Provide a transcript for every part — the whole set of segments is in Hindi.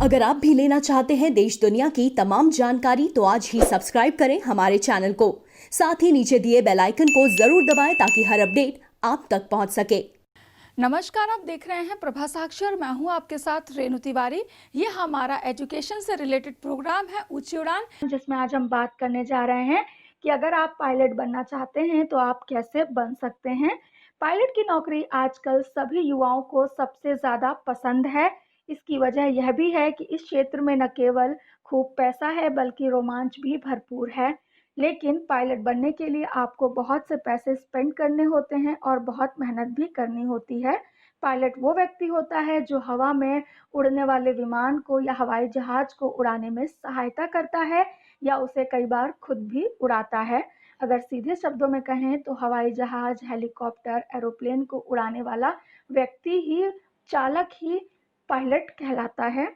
अगर आप भी लेना चाहते हैं देश दुनिया की तमाम जानकारी तो आज ही सब्सक्राइब करें हमारे चैनल को। साथ ही नीचे दिए बेल आइकन को जरूर दबाएं ताकि हर अपडेट आप तक पहुंच सके। नमस्कार, आप देख रहे हैं प्रभा साक्षी और मैं हूं आपके साथ रेणु तिवारी। ये हमारा एजुकेशन से रिलेटेड प्रोग्राम है ऊंची उड़ान, जिसमें आज हम बात करने जा रहे हैं कि अगर आप पायलट बनना चाहते हैं तो आप कैसे बन सकते हैं। पायलट की नौकरी आजकल सभी युवाओं को सबसे ज़्यादा पसंद है। इसकी वजह यह भी है कि इस क्षेत्र में न केवल खूब पैसा है बल्कि रोमांच भी भरपूर है। लेकिन पायलट बनने के लिए आपको बहुत से पैसे स्पेंड करने होते हैं और बहुत मेहनत भी करनी होती है। पायलट वो व्यक्ति होता है जो हवा में उड़ने वाले विमान को या हवाई जहाज को उड़ाने में सहायता करता है या उसे कई बार खुद भी उड़ाता है। अगर सीधे शब्दों में कहें तो हवाई जहाज, हेलीकॉप्टर, एरोप्लेन को उड़ाने वाला व्यक्ति ही, चालक ही पायलट कहलाता है।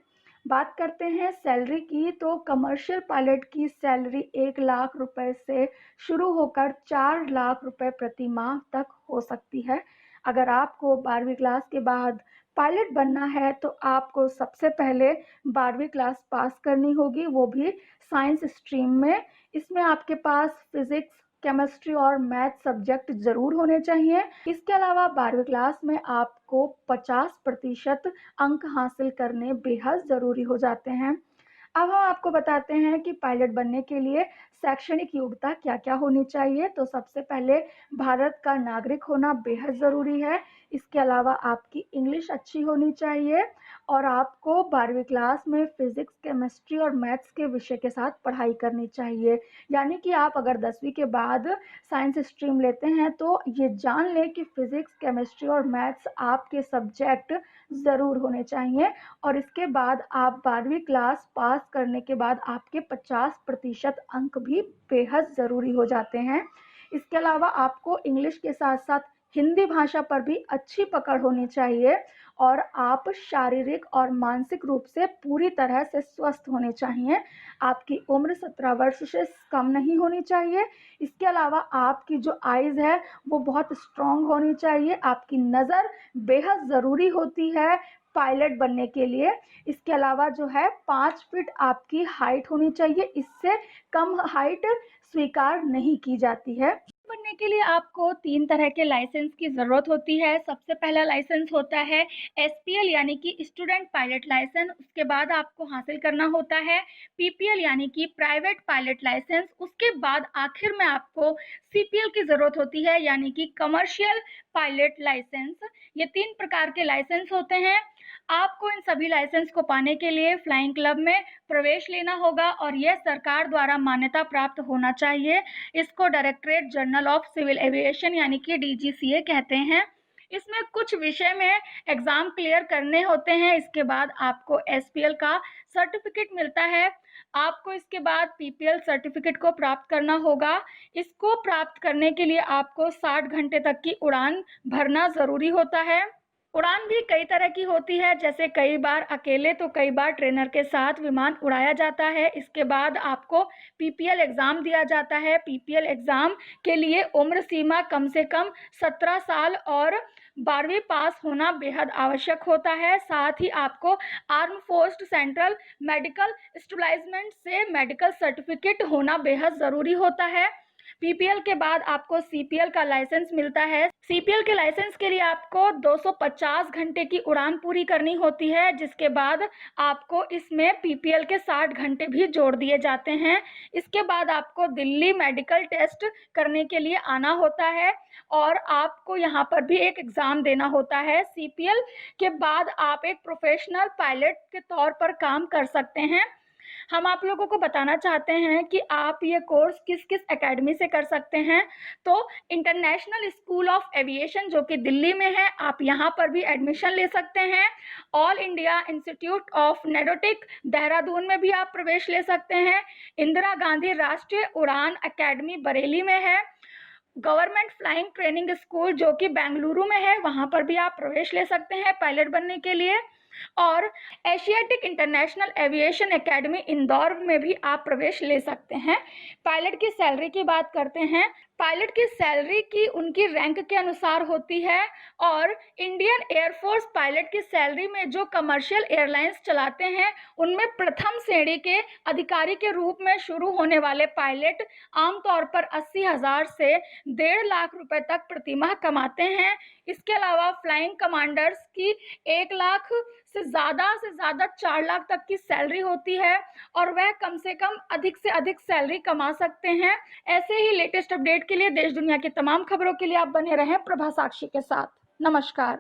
बात करते हैं सैलरी की, तो कमर्शियल पायलट की सैलरी 1 लाख रुपए से शुरू होकर 4 लाख रुपए प्रति माह तक हो सकती है। अगर आपको 12वीं क्लास के बाद पायलट बनना है तो आपको सबसे पहले 12वीं क्लास पास करनी होगी, वो भी साइंस स्ट्रीम में। इसमें आपके पास फिजिक्स, केमिस्ट्री और मैथ सब्जेक्ट ज़रूर होने चाहिए। इसके अलावा 12वीं क्लास में आपको 50% अंक हासिल करने बेहद ज़रूरी हो जाते हैं। अब हम आपको बताते हैं कि पायलट बनने के लिए शैक्षणिक योग्यता क्या-क्या होनी चाहिए। तो सबसे पहले भारत का नागरिक होना बेहद ज़रूरी है। इसके अलावा आपकी इंग्लिश अच्छी होनी चाहिए और आपको 12वीं क्लास में फिज़िक्स, केमिस्ट्री और मैथ्स के विषय के साथ पढ़ाई करनी चाहिए। यानी कि आप अगर 10वीं के बाद साइंस स्ट्रीम लेते हैं तो ये जान लें कि फिज़िक्स, केमिस्ट्री और मैथ्स आपके सब्जेक्ट ज़रूर होने चाहिए। और इसके बाद आप 12वीं क्लास पास करने के बाद आपके 50% अंक भी बेहद ज़रूरी हो जाते हैं। इसके अलावा आपको इंग्लिश के साथ साथ हिंदी भाषा पर भी अच्छी पकड़ होनी चाहिए और आप शारीरिक और मानसिक रूप से पूरी तरह से स्वस्थ होने चाहिए। आपकी उम्र 17 वर्ष से कम नहीं होनी चाहिए। इसके अलावा आपकी जो आइज़ है वो बहुत स्ट्रॉन्ग होनी चाहिए। आपकी नज़र बेहद ज़रूरी होती है पायलट बनने के लिए। इसके अलावा जो है 5 फीट आपकी हाइट होनी चाहिए, इससे कम हाइट स्वीकार नहीं की जाती है। बनने के लिए आपको 3 तरह के लाइसेंस की ज़रूरत होती है। सबसे पहला लाइसेंस होता है एसपीएल यानी कि स्टूडेंट पायलट लाइसेंस। उसके बाद आपको हासिल करना होता है पीपीएल यानी कि प्राइवेट पायलट लाइसेंस। उसके बाद आखिर में आपको सीपीएल की ज़रूरत होती है यानी कि कमर्शियल पायलट लाइसेंस। ये 3 प्रकार के लाइसेंस होते हैं। आपको इन सभी लाइसेंस को पाने के लिए फ्लाइंग क्लब में प्रवेश लेना होगा और यह सरकार द्वारा मान्यता प्राप्त होना चाहिए। इसको Directorate General of Civil Aviation यानी कि डीजीसीए कहते हैं। इसमें कुछ विषय में एग्ज़ाम क्लियर करने होते हैं। इसके बाद आपको एसपीएल का सर्टिफिकेट मिलता है। आपको इसके बाद पीपीएल सर्टिफिकेट को प्राप्त करना होगा। इसको प्राप्त करने के लिए आपको 60 घंटे तक की उड़ान भरना ज़रूरी होता है। उड़ान भी कई तरह की होती है, जैसे कई बार अकेले तो कई बार ट्रेनर के साथ विमान उड़ाया जाता है। इसके बाद आपको पीपीएल एग्ज़ाम दिया जाता है। पीपीएल एग्ज़ाम के लिए उम्र सीमा कम से कम 17 साल और 12वीं पास होना बेहद आवश्यक होता है। साथ ही आपको arm force central medical establishment से मेडिकल सर्टिफिकेट होना बेहद ज़रूरी होता है। पीपीएल के बाद आपको सीपीएल का लाइसेंस मिलता है। सीपीएल के लाइसेंस के लिए आपको 250 घंटे की उड़ान पूरी करनी होती है, जिसके बाद आपको इसमें पीपीएल के 60 घंटे भी जोड़ दिए जाते हैं। इसके बाद आपको दिल्ली मेडिकल टेस्ट करने के लिए आना होता है और आपको यहाँ पर भी एक एग्ज़ाम देना होता है। सीपीएल के बाद आप एक प्रोफेशनल पायलट के तौर पर काम कर सकते हैं। हम आप लोगों को बताना चाहते हैं कि आप ये कोर्स किस किस एकेडमी से कर सकते हैं। तो इंटरनेशनल स्कूल ऑफ एविएशन जो कि दिल्ली में है, आप यहाँ पर भी एडमिशन ले सकते हैं। ऑल इंडिया इंस्टीट्यूट ऑफ नेडोटिक देहरादून में भी आप प्रवेश ले सकते हैं। इंदिरा गांधी राष्ट्रीय उड़ान अकेडमी बरेली में है। गवर्नमेंट फ्लाइंग ट्रेनिंग स्कूल जो कि बेंगलुरु में है, वहाँ पर भी आप प्रवेश ले सकते हैं पायलट बनने के लिए। और Asiatic international aviation academy Indore में भी आप प्रवेश ले सकते हैं। पायलट की सैलरी की बात करते हैं पायलट की सैलरी की उनकी रैंक के अनुसार होती है और इंडियन एयरफोर्स पायलट की सैलरी में जो कमर्शियल एयरलाइंस चलाते हैं उनमें प्रथम श्रेणी के अधिकारी के रूप में शुरू होने वाले पायलट आमतौर पर 80,000 से 1.5 लाख रुपए तक प्रतिमाह कमाते हैं। इसके अलावा फ्लाइंग कमांडर्स की 1 लाख से ज़्यादा 4 लाख तक की सैलरी होती है और वह कम से कम अधिक से अधिक सैलरी कमा सकते हैं। ऐसे ही लेटेस्ट अपडेट के लिए देश दुनिया की तमाम खबरों के लिए आप बने रहें प्रभा साक्षी के साथ। नमस्कार।